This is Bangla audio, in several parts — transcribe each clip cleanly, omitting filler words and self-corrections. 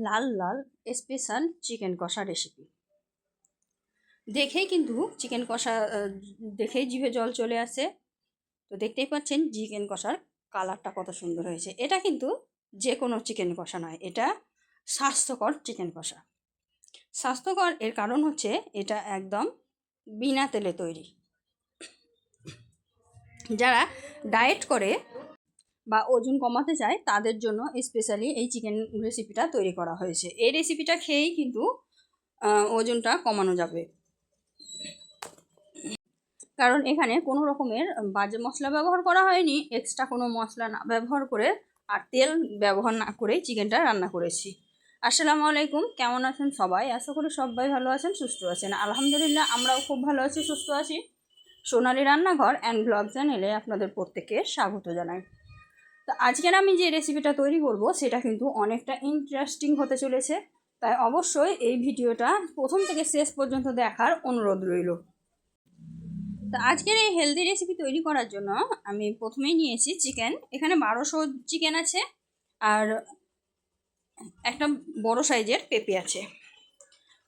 লাল লাল স্পেশাল চিকেন কষা রেসিপি। দেখেই কিন্তু চিকেন কষা দেখেই জিভে জল চলে আসে। তো দেখতেই পাচ্ছেন চিকেন কষার কালারটা কত সুন্দর হয়েছে। এটা কিন্তু যে কোনো চিকেন কষা নয়, এটা স্বাস্থ্যকর চিকেন কষা। স্বাস্থ্যকর এর কারণ হচ্ছে এটা একদম বিনা তেলে তৈরি। যারা ডায়েট করে বা ওজন কমাতে চায় তাদের জন্য স্পেশালি এই চিকেন রেসিপিটা তৈরি করা হয়েছে। এই রেসিপিটা খেয়েই কিন্তু ওজনটা কমানো যাবে, কারণ এখানে কোনো রকমের বাজে মশলা ব্যবহার করা হয়নি। এক্সট্রা কোনো মশলা না ব্যবহার করে আর তেল ব্যবহার না করেই চিকেনটা রান্না করেছি। আসসালামু আলাইকুম, কেমন আছেন সবাই? আশা করি সবাই ভালো আছেন, সুস্থ আছেন। আলহামদুলিল্লাহ আমরাও খুব ভালো আছি, সুস্থ আছি। সোনালী রান্নাঘর অ্যান্ড ব্লগ চ্যানেলে আপনাদের প্রত্যেককে স্বাগত জানাই। তো আজকের আমি যে রেসিপিটা তৈরি করব সেটা কিন্তু অনেকটা ইন্টারেস্টিং হতে চলেছে, তাই অবশ্যই এই ভিডিওটা প্রথম থেকে শেষ পর্যন্ত দেখার অনুরোধ রইল। তো আজকের এই হেলদি রেসিপি তৈরি করার জন্য আমি প্রথমেই নিয়েছি চিকেন। এখানে 1200 চিকেন আছে আর একটা বড় সাইজের পেঁপে আছে।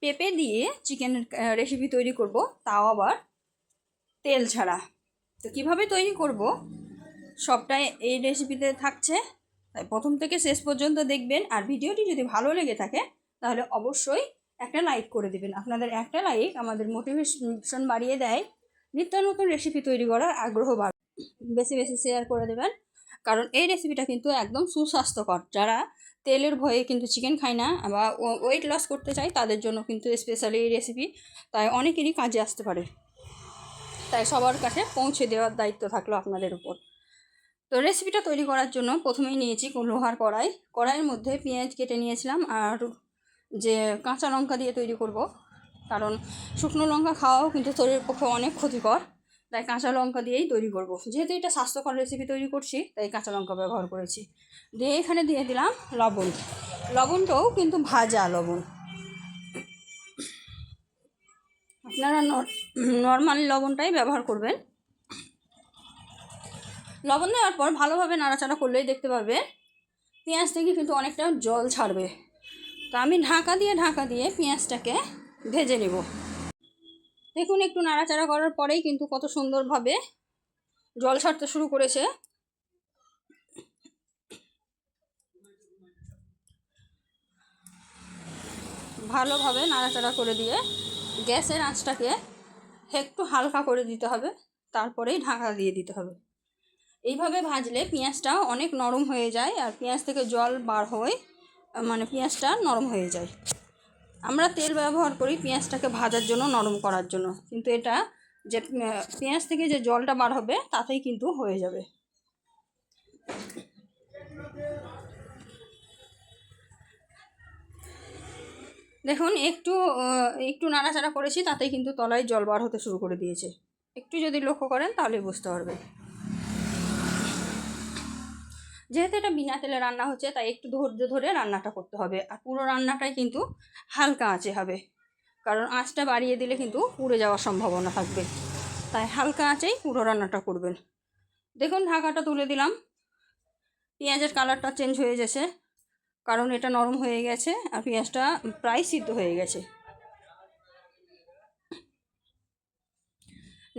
পেঁপে দিয়ে চিকেন রেসিপি তৈরি করব, তাও আবার তেল ছাড়া। তো কিভাবে তৈরি করব সবটাই এই রেসিপিতে থাকছে, তাই প্রথম থেকে শেষ পর্যন্ত দেখবেন। আর ভিডিওটি যদি ভালো লেগে থাকে তাহলে অবশ্যই একটা লাইক করে দেবেন। আপনাদের একটা লাইক আমাদের মোটিভেশন বাড়িয়ে দেয়, নিত্য নতুন রেসিপি তৈরি করার আগ্রহ বাড়ে। বেশি বেশি শেয়ার করে দেবেন, কারণ এই রেসিপিটা কিন্তু একদম সুস্বাস্থ্যকর। যারা তেলের ভয়ে কিন্তু চিকেন খায় না বা ওয়েট লস করতে চায় তাদের জন্য কিন্তু স্পেশালি এই রেসিপি, তাই অনেকেরই কাজে আসতে পারে। তাই সবার কাছে পৌঁছে দেওয়ার দায়িত্ব থাকলো আপনাদের উপর। তো রেসিপিটা তৈরি করার জন্য প্রথমেই নিয়েছি লোহার কড়াইয়ের মধ্যে পেঁয়াজ কেটে নিয়েছিলাম আর যে কাঁচা লঙ্কা দিয়ে তৈরি করব, কারণ শুকনো লঙ্কা খাওয়াও কিন্তু শরীরের পক্ষে অনেক ক্ষতিকর। তাই কাঁচা লঙ্কা দিয়েই তৈরি করব, যেহেতু এটা স্বাস্থ্যকর রেসিপি তৈরি করছি তাই কাঁচা লঙ্কা ব্যবহার করেছি। দিয়ে এখানে দিয়ে দিলাম লবণ। লবণটাও কিন্তু ভাজা লবণ, আপনারা নর্মাল লবণটাই ব্যবহার করবেন। লবণ দেওয়ার পর ভালোভাবে নাড়াচাড়া করলেই দেখতে পাবে পেঁয়াজ থেকে কিন্তু অনেকটা জল ছাড়বে। তো আমি ঢাকা দিয়ে পেঁয়াজটাকে ভেজে নেব। দেখুন একটু নাড়াচাড়া করার পরেই কিন্তু কত সুন্দরভাবে জল ছাড়তে শুরু করেছে। ভালোভাবে নাড়াচাড়া করে দিয়ে গ্যাসের আঁচটাকে একটু হালকা করে দিতে হবে, তারপরেই ঢাকা দিয়ে দিতে হবে। এইভাবে ভাজলে পেঁয়াজটা অনেক নরম হয়ে যায় আর পেঁয়াজ থেকে জল বার হয়ে মানে পেঁয়াজটা নরম হয়ে যায়। আমরা তেল ব্যবহার করি পেঁয়াজটাকে ভাজার জন্য, নরম করার জন্য, কিন্তু এটা যে পেঁয়াজ থেকে যে জলটা বার হবে তাতেই কিন্তু হয়ে যাবে। দেখুন একটু একটু নাড়াচাড়া করেছি, তাতেই কিন্তু তলায় জল বার হতে শুরু করে দিয়েছে। একটু যদি লক্ষ্য করেন তাহলে বুঝতে পারবেন। যেহেতু এটা বিনা তেলে রান্না হচ্ছে তাই একটু ধৈর্য ধরে রান্নাটা করতে হবে। আর পুরো রান্নাটাই কিন্তু হালকা আঁচে হবে, কারণ আঁচটা বাড়িয়ে দিলে কিন্তু পুড়ে যাওয়ার সম্ভাবনা থাকবে। তাই হালকা আঁচেই পুরো রান্নাটা করবেন। দেখুন ঢাকাটা তুলে দিলাম, পেঁয়াজের কালারটা চেঞ্জ হয়ে গেছে, কারণ এটা নরম হয়ে গেছে আর পেঁয়াজটা প্রায় সিদ্ধ হয়ে গেছে।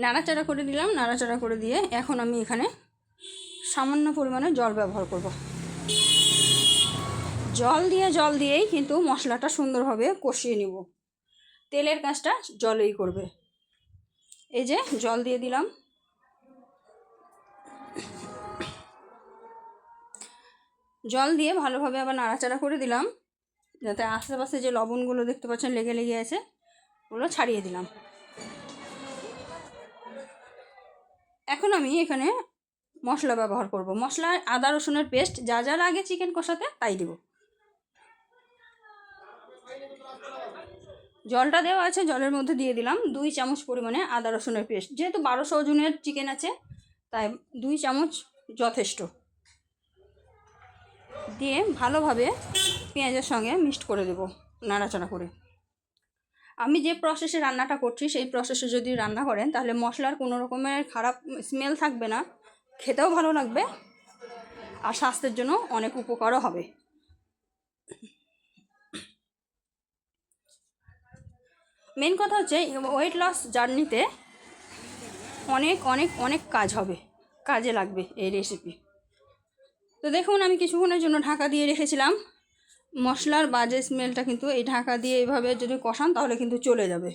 নাড়াচাড়া করে দিলাম, নাড়াচাড়া করে দিয়ে এখন আমি এখানে সামান্য পরিমাণে জল ব্যবহার করব। জল দিয়েই কিন্তু মশলাটা সুন্দরভাবে কষিয়ে নিব। তেলের কাজটা জলেই করবে। এই যে জল দিয়ে দিলাম। জল দিয়ে ভালোভাবে আবার নাড়াচাড়া করে দিলাম, যাতে আশেপাশে যে লবণগুলো দেখতে পাচ্ছেন লেগে লেগে আছে ওগুলো ছাড়িয়ে দিলাম। এখন আমি এখানে মশলা ব্যবহার করব। মশলা আদা রসুনের পেস্ট, যা যা লাগে চিকেন কষাতে তাই দেব। জলটা দেওয়া আছে, জলের মধ্যে দিয়ে দিলাম 2 চামচ পরিমাণে আদা রসুনের পেস্ট। যেহেতু 1200 ওজনের চিকেন আছে তাই 2 চামচ যথেষ্ট। দিয়ে ভালোভাবে পেঁয়াজের সঙ্গে মিক্সড করে দেব নাড়াচাড়া করে। আমি যে প্রসেসে রান্নাটা করছি সেই প্রসেসে যদি রান্না করেন তাহলে মশলার কোনো রকমের খারাপ স্মেল থাকবে না, খেতেও ভালো লাগবে আর স্বাস্থ্যের জন্য অনেক উপকারও হবে। মেন কথা হচ্ছে ওয়েট লস জার্নিতে অনেক অনেক অনেক কাজে লাগবে এই রেসিপি। তো দেখুন আমি কিছুক্ষণের জন্য ঢাকা দিয়ে রেখেছিলাম। মশলার বাজে স্মেলটা কিন্তু এই ঢাকা দিয়ে এইভাবে যদি কষান তাহলে কিন্তু চলে যাবে।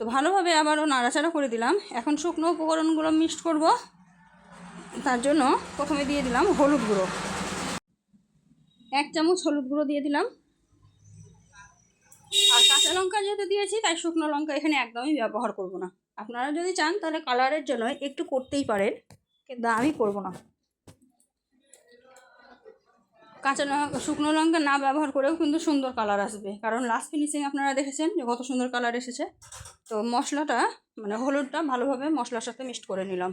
তো ভালোভাবে আবারও নাড়াচাড়া করে দিলাম। এখন শুকনো উপকরণগুলো মিক্সড করব। তার জন্য প্রথমে দিয়ে দিলাম হলুদ গুঁড়ো, 1 চামচ হলুদ গুঁড়ো দিয়ে দিলাম। আর কাঁচা লঙ্কা যেহেতু দিয়েছি তাই শুকনো লঙ্কা এখানে একদমই ব্যবহার করব না। আপনারা যদি চান তাহলে কালারের জন্য একটু করতেই পারেন, কিন্তু আমি করব না। শুকনো লঙ্কা না ব্যবহার করেও কিন্তু সুন্দর কালার আসবে, কারণ লাস্ট ফিনিশিং আপনারা দেখেছেন যে কত সুন্দর কালার এসেছে। তো মশলাটা মানে হলুদটা ভালোভাবে মশলার সাথে মিক্সড করে নিলাম।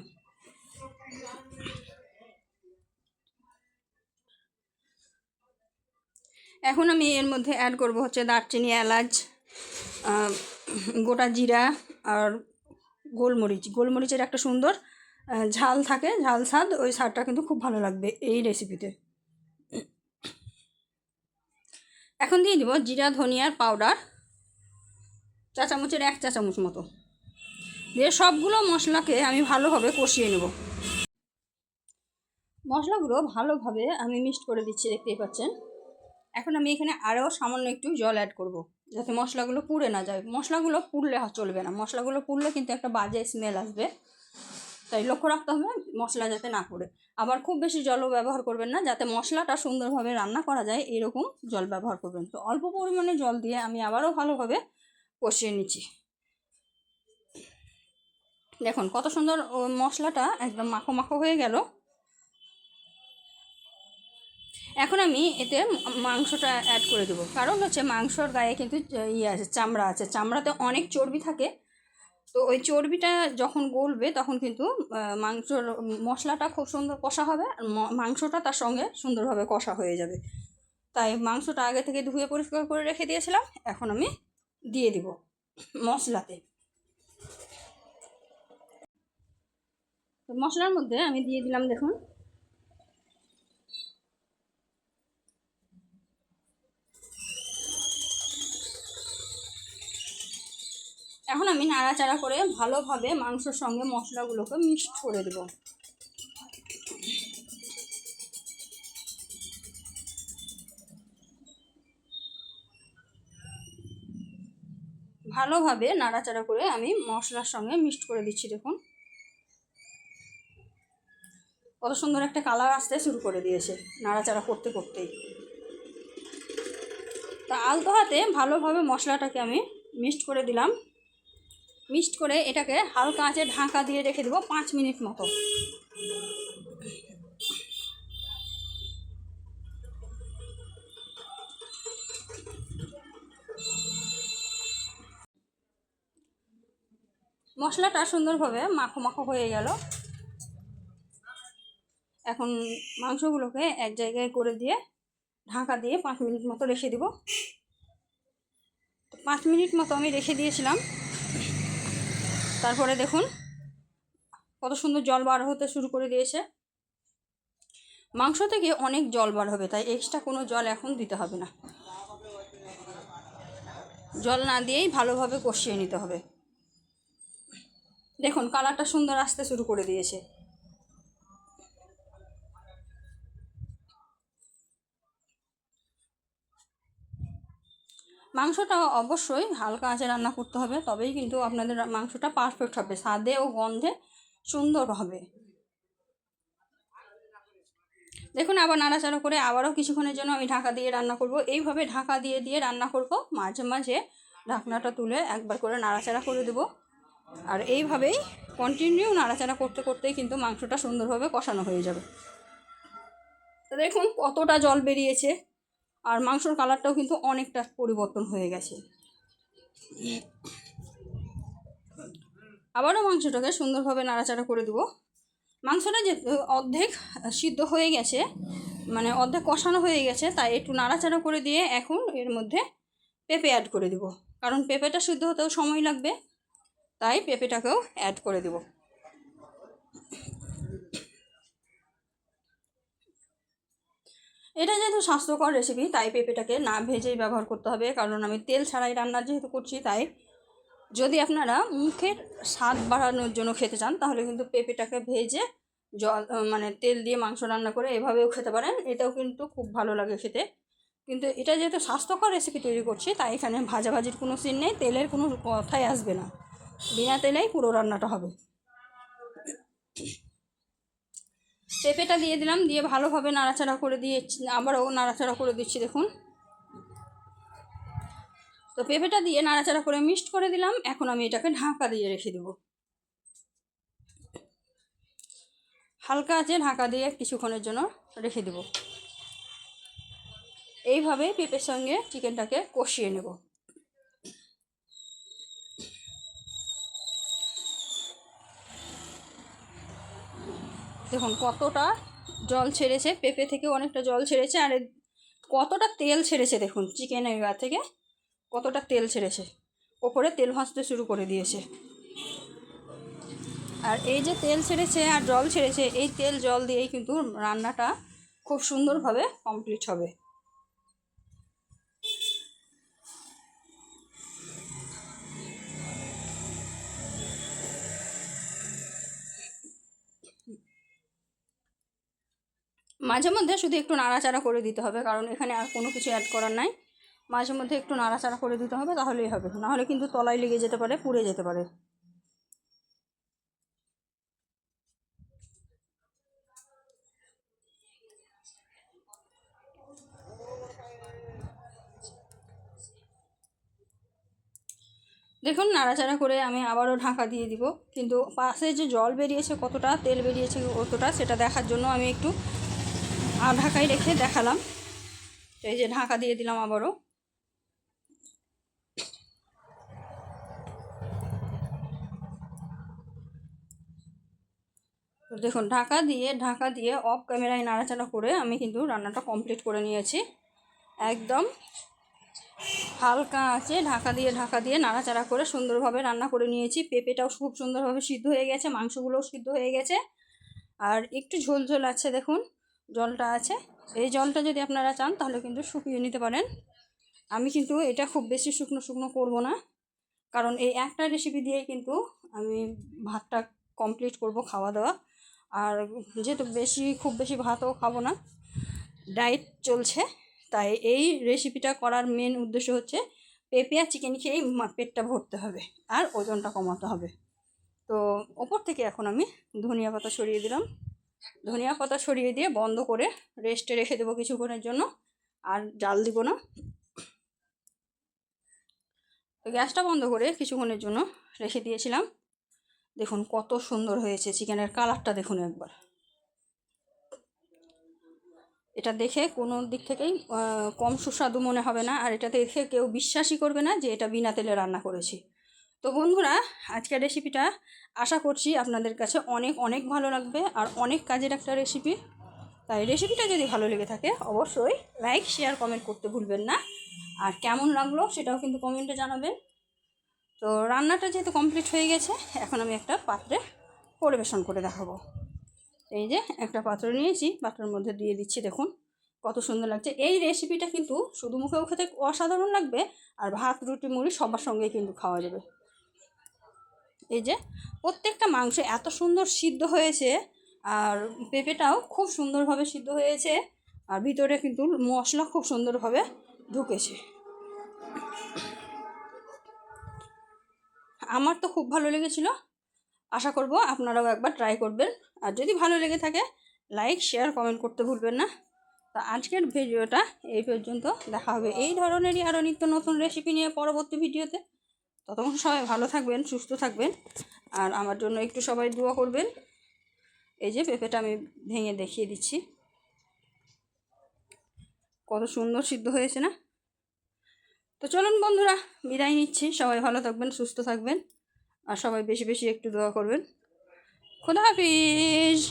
এখন আমি এর মধ্যে অ্যাড করব হচ্ছে দারচিনি, এলাচ, গোটা জিরা আর গোলমরিচের একটা সুন্দর ঝাল থাকে, ঝাল স্বাদ, ওই স্বাদটা কিন্তু খুব ভালো লাগবে এই রেসিপিতে। এখন দিয়ে দিব জিরা ধনিয়ার পাউডার, 1 চামচ মতো দিয়ে সবগুলো মশলাকে আমি ভালোভাবে কষিয়ে নেব। মশলাগুলো ভালোভাবে আমি মিক্সড করে দিচ্ছি, দেখতেই পাচ্ছেন। এখন আমি এখানে আরও সামান্য একটু জল অ্যাড করব, যাতে মশলাগুলো পুড়ে না যায়। মশলাগুলো পুড়লে চলবে না, মশলাগুলো পুড়লে কিন্তু একটা বাজে স্মেল আসবে। তাই লক্ষ্য রাখতে হবে মশলা যাতে না পুড়ে। আবার খুব বেশি জলও ব্যবহার করবেন না, যাতে মশলাটা সুন্দরভাবে রান্না করা যায় এরকম জল ব্যবহার করবেন। তো অল্প পরিমাণে জল দিয়ে আমি আবারও ভালোভাবে কষিয়ে নিচ্ছি। দেখুন কত সুন্দর মশলাটা একদম মাখো মাখো হয়ে গেল। এখন আমি এতে মাংসটা অ্যাড করে দেবো, কারণ হচ্ছে মাংসর গায়ে কিন্তু আছে, চামড়া আছে, চামড়াতে অনেক চর্বি থাকে। তো ওই চর্বিটা যখন গলবে তখন কিন্তু মশলাটা খুব সুন্দর কষা হবে, আর মাংসটা তার সঙ্গে সুন্দরভাবে কষা হয়ে যাবে। তাই মাংসটা আগে থেকে ধুয়ে পরিষ্কার করে রেখে দিয়েছিলাম, এখন আমি দিয়ে দিব মশলাতে। তো মশলার মধ্যে আমি দিয়ে দিলাম, দেখুন এখন আমি নাড়াচাড়া করে ভালোভাবে মাংসের সঙ্গে মশলাগুলোকে মিক্সড করে দেব। ভালোভাবে নাড়াচাড়া করে আমি মশলার সঙ্গে মিক্সড করে দিচ্ছি। দেখুন কত সুন্দর একটা কালার আসতে শুরু করে দিয়েছে নাড়াচাড়া করতে করতেই। তা আলতো হাতে ভালোভাবে মশলাটাকে আমি মিক্সড করে দিলাম। মিক্সড করে এটাকে হালকা আঁচে ঢাকা দিয়ে রেখে দেবো 5 মিনিট মতো। মশলাটা সুন্দরভাবে মাখো মাখো হয়ে গেল। এখন মাংসগুলোকে এক জায়গায় করে দিয়ে ঢাকা দিয়ে 5 মিনিট মতো রেখে দেব। 5 মিনিট মতো আমি রেখে দিয়েছিলাম। তারপরে দেখুন কত সুন্দর জল বার হতে শুরু করে দিয়েছে। মাংস থেকে অনেক জল বার হবে, তাই এক্সট্রা কোনো জল এখন দিতে হবে না। জল না দিয়েই ভালোভাবে কষিয়ে নিতে হবে। দেখুন কালারটা সুন্দর আসতে শুরু করে দিয়েছে। মাংসটা অবশ্যই হালকা আঁচে রান্না করতে হবে, তবেই কিন্তু আপনাদের মাংসটা পারফেক্ট হবে, স্বাদে ও গন্ধে সুন্দর হবে। দেখুন আবার নাড়াচাড়া করে আবারও কিছুক্ষণের জন্য আমি ঢাকা দিয়ে রান্না করব। এইভাবে ঢাকা দিয়ে দিয়ে রান্না করব, মাঝে মাঝে ঢাকনাটা তুলে একবার করে নাড়াচাড়া করে দেব। আর এইভাবেই কন্টিনিউ নাড়াচাড়া করতে করতেই কিন্তু মাংসটা সুন্দরভাবে কষানো হয়ে যাবে। তো দেখুন কতটা জল বেরিয়েছে, আর মাংসর কালারটাও কিন্তু অনেকটা পরিবর্তন হয়ে গেছে। আবারও মাংসটাকে সুন্দরভাবে নাড়াচাড়া করে দেবো। মাংসটা যে অর্ধেক সিদ্ধ হয়ে গেছে, মানে অর্ধেক কষানো হয়ে গেছে, তাই একটু নাড়াচাড়া করে দিয়ে এখন এর মধ্যে পেঁপে অ্যাড করে দেব, কারণ পেঁপেটা সিদ্ধ হতেও সময় লাগবে, তাই পেঁপেটাকেও অ্যাড করে দেব। এটা যেহেতু স্বাস্থ্যকর রেসিপি, তাই পেঁপেটাকে না ভেজেই ব্যবহার করতে হবে, কারণ আমি তেল ছাড়াই রান্না যেহেতু করছি, তাই যদি আপনারা মুখের স্বাদ বাড়ানোর জন্য খেতে চান তাহলে কিন্তু পেঁপেটাকে ভেজে জল মানে তেল দিয়ে মাংস রান্না করে এভাবেও খেতে পারেন, এটাও কিন্তু খুব ভালো লাগে খেতে। কিন্তু এটা যেহেতু স্বাস্থ্যকর রেসিপি তৈরি করছি তাই এখানে ভাজাভাজির কোনো সিন নেই, তেলের কোনো কথাই আসবে না, বিনা তেলেই পুরো রান্নাটা হবে। পেঁপেটা দিয়ে দিলাম, দিয়ে ভালোভাবে নাড়াচাড়া করে দিয়ে আবারও নাড়াচাড়া করে দিচ্ছি দেখুন। তো পেঁপেটা দিয়ে নাড়াচাড়া করে মিক্সড করে দিলাম। এখন আমি এটাকে ঢাকা দিয়ে রেখে দেবো, হালকা আছে ঢাকা দিয়ে কিছুক্ষণের জন্য রেখে দেব। এইভাবে পেঁপের সঙ্গে চিকেনটাকে কষিয়ে নেব। দেখুন কতটা জল ছেড়েছে, পেঁপে থেকে অনেকটা জল ছেড়েছে, আর কতটা তেল ছেড়েছে দেখুন, চিকেনের গা থেকে কতটা তেল ছেড়েছে, ওপরে তেল ভাসতে শুরু করে দিয়েছে। আর এই যে তেল ছেড়েছে আর জল ছেড়েছে, এই তেল জল দিয়েই কিন্তু রান্নাটা খুব সুন্দরভাবে কমপ্লিট হবে। মাঝে মধ্যে শুধু একটু নাড়াচাড়া করে দিতে হবে, কারণ এখানে আর কোনো কিছু অ্যাড করার নাই। মাঝে মধ্যে একটু নাড়াচাড়া করে দিতে হবে, তাহলেই হবে, নাহলে কিন্তু তলায় লেগে যেতে পারে, পুড়ে যেতে পারে। দেখুন নাড়াচাড়া করে আমি আবারও ঢাকা দিয়ে দিব, কিন্তু পাশে যে জল বেরিয়েছে কতটা, তেল বেরিয়েছে কতটা, সেটা দেখার জন্য আমি একটু ঢাকায় রেখে দেখালাম। এই যে ঢাকা দিয়ে দিলাম আবারও। তো দেখুন ঢাকা দিয়ে অফ ক্যামেরায় নাড়াচাড়া করে আমি কিন্তু রান্নাটা কমপ্লিট করে নিয়েছি। একদম হালকা আছে ঢাকা দিয়ে নাড়াচাড়া করে সুন্দরভাবে রান্না করে নিয়েছি। পেঁপেটাও খুব সুন্দরভাবে সিদ্ধ হয়ে গেছে, মাংসগুলোও সিদ্ধ হয়ে গেছে, আর একটু ঝোল ঝোল আছে দেখুন, জলটা আছে। এই জলটা যদি আপনারা চান তাহলে কিন্তু শুকিয়ে নিতে পারেন। আমি কিন্তু এটা খুব বেশি শুকনো শুকনো করব না, কারণ এই একটা রেসিপি দিয়েই কিন্তু আমি ভাতটা কমপ্লিট করব খাওয়া দাওয়া। আর যেহেতু খুব বেশি ভাতও খাবো না, ডায়েট চলছে, তাই এই রেসিপিটা করার মেন উদ্দেশ্য হচ্ছে পেঁপে আর চিকেন খেয়েই পেটটা ভরতে হবে আর ওজনটা কমাতে হবে। তো ওপর থেকে এখন আমি ধনিয়া পাতা ছড়িয়ে দিলাম। ধনিয়া পাতা ছড়িয়ে দিয়ে বন্ধ করে রেস্টে রেখে দেবো কিছুক্ষণের জন্য, আর জাল দিব না। তো গ্যাসটা বন্ধ করে কিছুক্ষণের জন্য রেখে দিয়েছিলাম। দেখুন কত সুন্দর হয়েছে, চিকেনের কালারটা দেখুন একবার। এটা দেখে কোনো দিক থেকেই কম সুস্বাদু মনে হবে না, আর এটা দেখে কেউ বিশ্বাসই করবে না যে এটা বিনা তেলে রান্না করেছি। তো বন্ধুরা, আজকের রেসিপিটা আশা করছি আপনাদের কাছে অনেক অনেক ভালো লাগবে, আর অনেক কাজের একটা রেসিপি। তাই রেসিপিটা যদি ভালো লেগে থাকে অবশ্যই লাইক শেয়ার কমেন্ট করতে ভুলবেন না, আর কেমন লাগলো সেটাও কিন্তু কমেন্টে জানাবেন। তো রান্নাটা যেহেতু কমপ্লিট হয়ে গেছে, এখন আমি একটা পাত্রে পরিবেশন করে দেখাবো। এই যে একটা পাত্র নিয়েছি, পাত্রের মধ্যে দিয়ে দিচ্ছি, দেখুন কত সুন্দর লাগছে। এই রেসিপিটা কিন্তু শুধু মুখেও খেতে অসাধারণ লাগবে, আর ভাত রুটি মুড়ি সবার সঙ্গেই কিন্তু খাওয়া যাবে। এই যে প্রত্যেকটা মাংস এত সুন্দর সিদ্ধ হয়েছে, আর পেঁপেটাও খুব সুন্দরভাবে সিদ্ধ হয়েছে, আর ভিতরে কিন্তু মশলা খুব সুন্দরভাবে ঢুকেছে। আমার তো খুব ভালো লেগেছিল, আশা করব আপনারাও একবার ট্রাই করবেন। আর যদি ভালো লেগে থাকে লাইক শেয়ার কমেন্ট করতে ভুলবেন না। তো আজকের ভিডিওটা এই পর্যন্ত, দেখা হবে এই ধরনেরই আরও নিত্য নতুন রেসিপি নিয়ে পরবর্তী ভিডিওতে। ততক্ষণ সবাই ভালো থাকবেন, সুস্থ থাকবেন, আর আমার জন্য একটু সবাই দোয়া করবেন। এই যে পেঁপেটা আমি ভেঙে দেখিয়ে দিচ্ছি, কত সুন্দর সিদ্ধ হয়েছে না। তো চলুন বন্ধুরা, বিদায় নিচ্ছি। সবাই ভালো থাকবেন, সুস্থ থাকবেন, আর সবাই বেশি বেশি একটু দোয়া করবেন। খোদা হাফিজ।